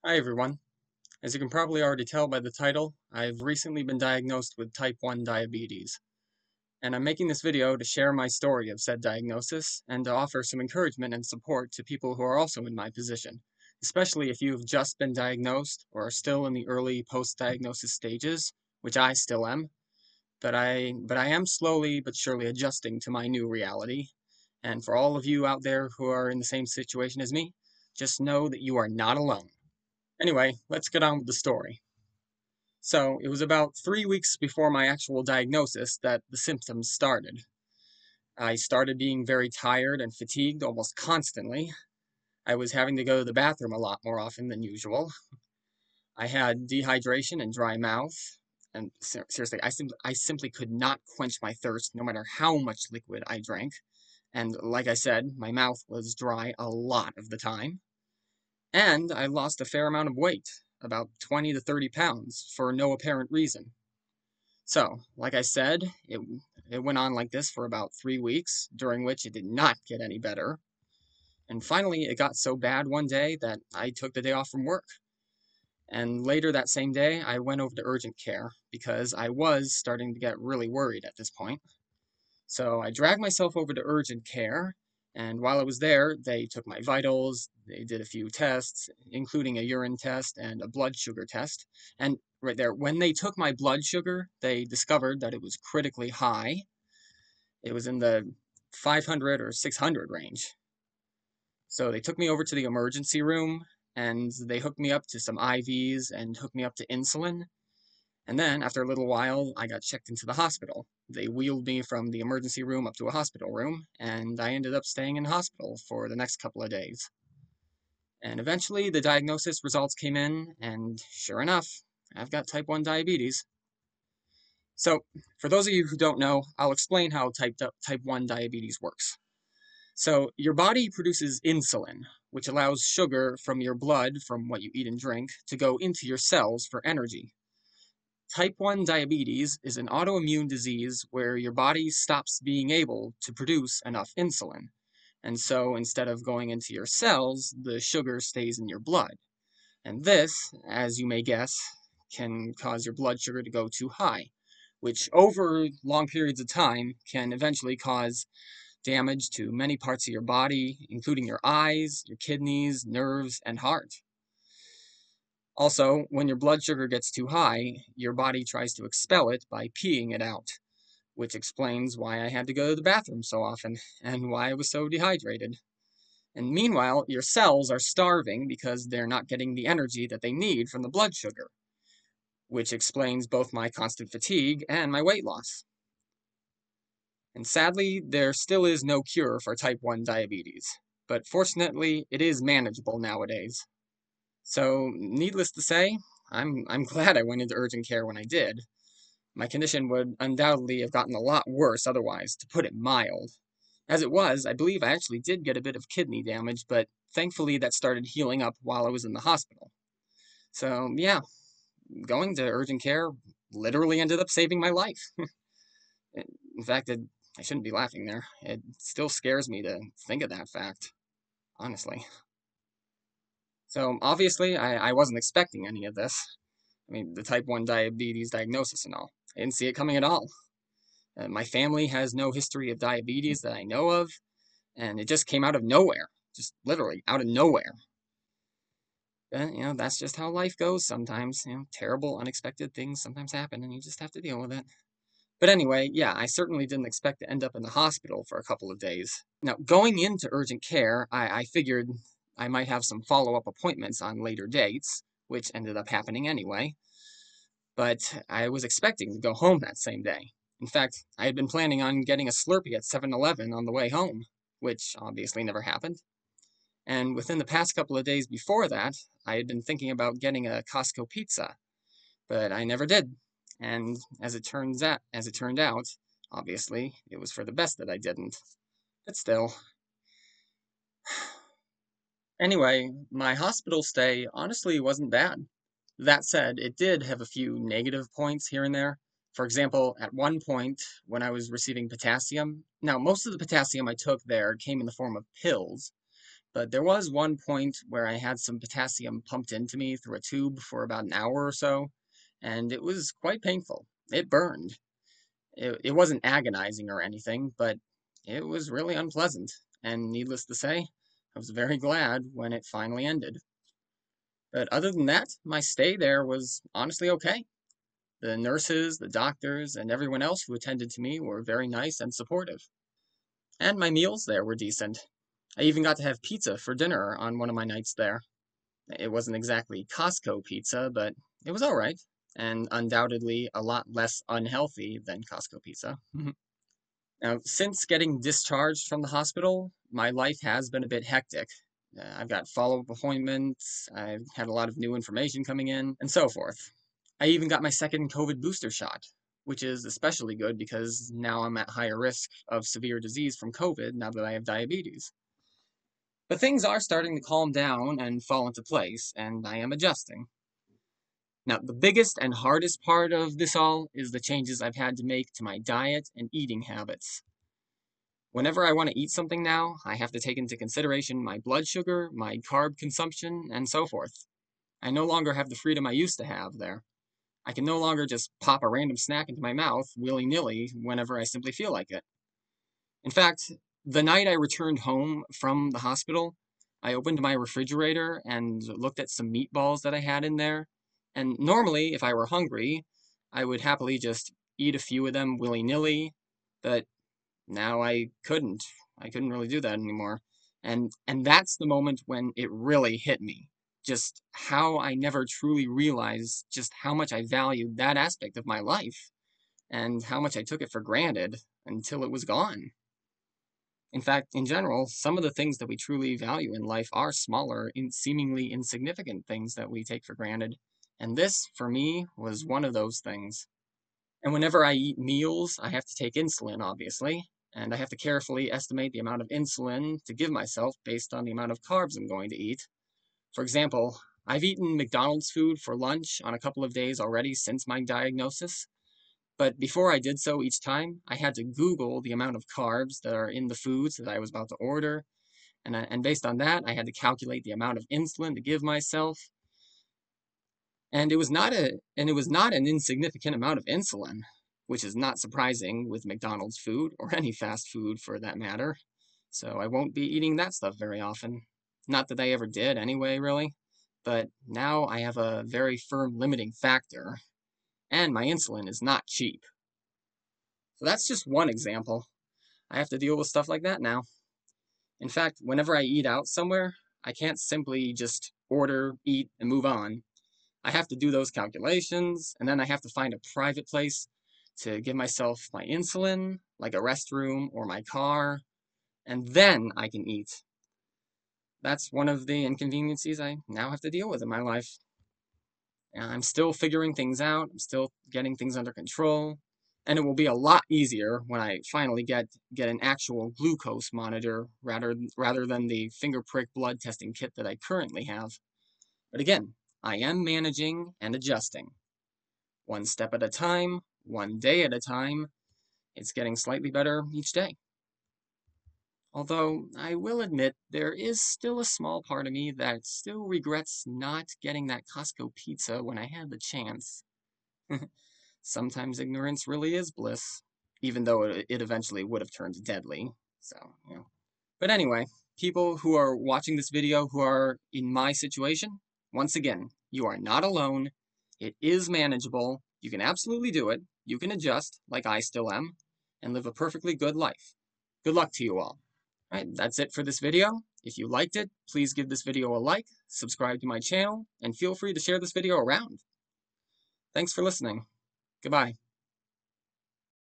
Hi everyone. As you can probably already tell by the title, I've recently been diagnosed with type 1 diabetes, and I'm making this video to share my story of said diagnosis and to offer some encouragement and support to people who are also in my position, especially if you've just been diagnosed or are still in the early post-diagnosis stages, which I still am, but I am slowly but surely adjusting to my new reality. And for all of you out there who are in the same situation as me, just know that you are not alone. Anyway, let's get on with the story. So, it was about 3 weeks before my actual diagnosis that the symptoms started. I started being very tired and fatigued almost constantly. I was having to go to the bathroom a lot more often than usual. I had dehydration and dry mouth. And seriously, I simply could not quench my thirst no matter how much liquid I drank. And like I said, my mouth was dry a lot of the time. And I lost a fair amount of weight, about 20 to 30 pounds, for no apparent reason. So, like I said, it went on like this for about 3 weeks, during which it did not get any better. And finally, it got so bad one day that I took the day off from work. And later that same day, I went over to urgent care because I was starting to get really worried at this point. So I dragged myself over to urgent care, and while I was there, they took my vitals, they did a few tests, including a urine test and a blood sugar test. And right there, when they took my blood sugar, they discovered that it was critically high. It was in the 500 or 600 range. So they took me over to the emergency room, and they hooked me up to some IVs and hooked me up to insulin. And then, after a little while, I got checked into the hospital. They wheeled me from the emergency room up to a hospital room, and I ended up staying in hospital for the next couple of days. And eventually, the diagnosis results came in, and sure enough, I've got type 1 diabetes. So, for those of you who don't know, I'll explain how type 1 diabetes works. So, your body produces insulin, which allows sugar from your blood, from what you eat and drink, to go into your cells for energy. Type 1 diabetes is an autoimmune disease where your body stops being able to produce enough insulin. And so instead of going into your cells, the sugar stays in your blood. And this, as you may guess, can cause your blood sugar to go too high, which over long periods of time can eventually cause damage to many parts of your body, including your eyes, your kidneys, nerves, and heart. Also, when your blood sugar gets too high, your body tries to expel it by peeing it out, which explains why I had to go to the bathroom so often and why I was so dehydrated. And meanwhile, your cells are starving because they're not getting the energy that they need from the blood sugar, which explains both my constant fatigue and my weight loss. And sadly, there still is no cure for type 1 diabetes, but fortunately, it is manageable nowadays. So, needless to say, I'm glad I went into urgent care when I did. My condition would undoubtedly have gotten a lot worse otherwise, to put it mild. As it was, I believe I actually did get a bit of kidney damage, but thankfully that started healing up while I was in the hospital. So, yeah, going to urgent care literally ended up saving my life. In fact, I shouldn't be laughing there. It still scares me to think of that fact, honestly. So, obviously, I wasn't expecting any of this. I mean, the type 1 diabetes diagnosis and all. I didn't see it coming at all. My family has no history of diabetes that I know of, and it just came out of nowhere. Just literally out of nowhere. But, that's just how life goes sometimes. Terrible, unexpected things sometimes happen, and you just have to deal with it. But anyway, yeah, I certainly didn't expect to end up in the hospital for a couple of days. Now, going into urgent care, I figured I might have some follow-up appointments on later dates, which ended up happening anyway. But I was expecting to go home that same day. In fact, I had been planning on getting a Slurpee at 7-Eleven on the way home, which obviously never happened. And within the past couple of days before that, I had been thinking about getting a Costco pizza, but I never did. And as it turned out, obviously, it was for the best that I didn't. But still. Anyway, my hospital stay honestly wasn't bad. That said, it did have a few negative points here and there. For example, at one point when I was receiving potassium, now most of the potassium I took there came in the form of pills, But there was one point where I had some potassium pumped into me through a tube for about an hour or so, and it was quite painful. It burned. It wasn't agonizing or anything, but it was really unpleasant, and needless to say, I was very glad when it finally ended. But other than that, my stay there was honestly okay. The nurses, the doctors, and everyone else who attended to me were very nice and supportive. And my meals there were decent. I even got to have pizza for dinner on one of my nights there. It wasn't exactly Costco pizza, but it was alright, and undoubtedly a lot less unhealthy than Costco pizza. Now, since getting discharged from the hospital, my life has been a bit hectic. I've got follow-up appointments, I've had a lot of new information coming in, and so forth. I even got my second COVID booster shot, which is especially good because now I'm at higher risk of severe disease from COVID now that I have diabetes. But things are starting to calm down and fall into place, and I am adjusting. Now, the biggest and hardest part of this all is the changes I've had to make to my diet and eating habits. Whenever I want to eat something now, I have to take into consideration my blood sugar, my carb consumption, and so forth. I no longer have the freedom I used to have there. I can no longer just pop a random snack into my mouth willy-nilly whenever I simply feel like it. In fact, the night I returned home from the hospital, I opened my refrigerator and looked at some meatballs that I had in there. And normally, if I were hungry, I would happily just eat a few of them willy-nilly, but now I couldn't. I couldn't really do that anymore. And that's the moment when it really hit me. Just how I never truly realized just how much I valued that aspect of my life, and how much I took it for granted until it was gone. In fact, in general, some of the things that we truly value in life are smaller, seemingly insignificant things that we take for granted. And this, for me, was one of those things. And whenever I eat meals, I have to take insulin, obviously, and I have to carefully estimate the amount of insulin to give myself based on the amount of carbs I'm going to eat. For example, I've eaten McDonald's food for lunch on a couple of days already since my diagnosis, but before I did so each time, I had to Google the amount of carbs that are in the foods that I was about to order, and based on that, I had to calculate the amount of insulin to give myself. And it was not an insignificant amount of insulin, which is not surprising with McDonald's food, or any fast food for that matter. So I won't be eating that stuff very often. Not that I ever did anyway, really. But now I have a very firm limiting factor, and my insulin is not cheap. So that's just one example. I have to deal with stuff like that now. In fact, whenever I eat out somewhere, I can't simply just order, eat, and move on. I have to do those calculations, and then I have to find a private place to give myself my insulin, like a restroom or my car, and then I can eat. That's one of the inconveniences I now have to deal with in my life. I'm still figuring things out, I'm still getting things under control, and it will be a lot easier when I finally get an actual glucose monitor rather than the finger prick blood testing kit that I currently have. But again, I am managing and adjusting. One step at a time, one day at a time. It's getting slightly better each day. Although, I will admit, there is still a small part of me that still regrets not getting that Costco pizza when I had the chance. Sometimes ignorance really is bliss, even though it eventually would have turned deadly. So, you know. But anyway, people who are watching this video who are in my situation, once again, you are not alone. It is manageable. You can absolutely do it. You can adjust, like I still am, and live a perfectly good life. Good luck to you all. Alright, that's it for this video. If you liked it, please give this video a like, subscribe to my channel, and feel free to share this video around. Thanks for listening. Goodbye.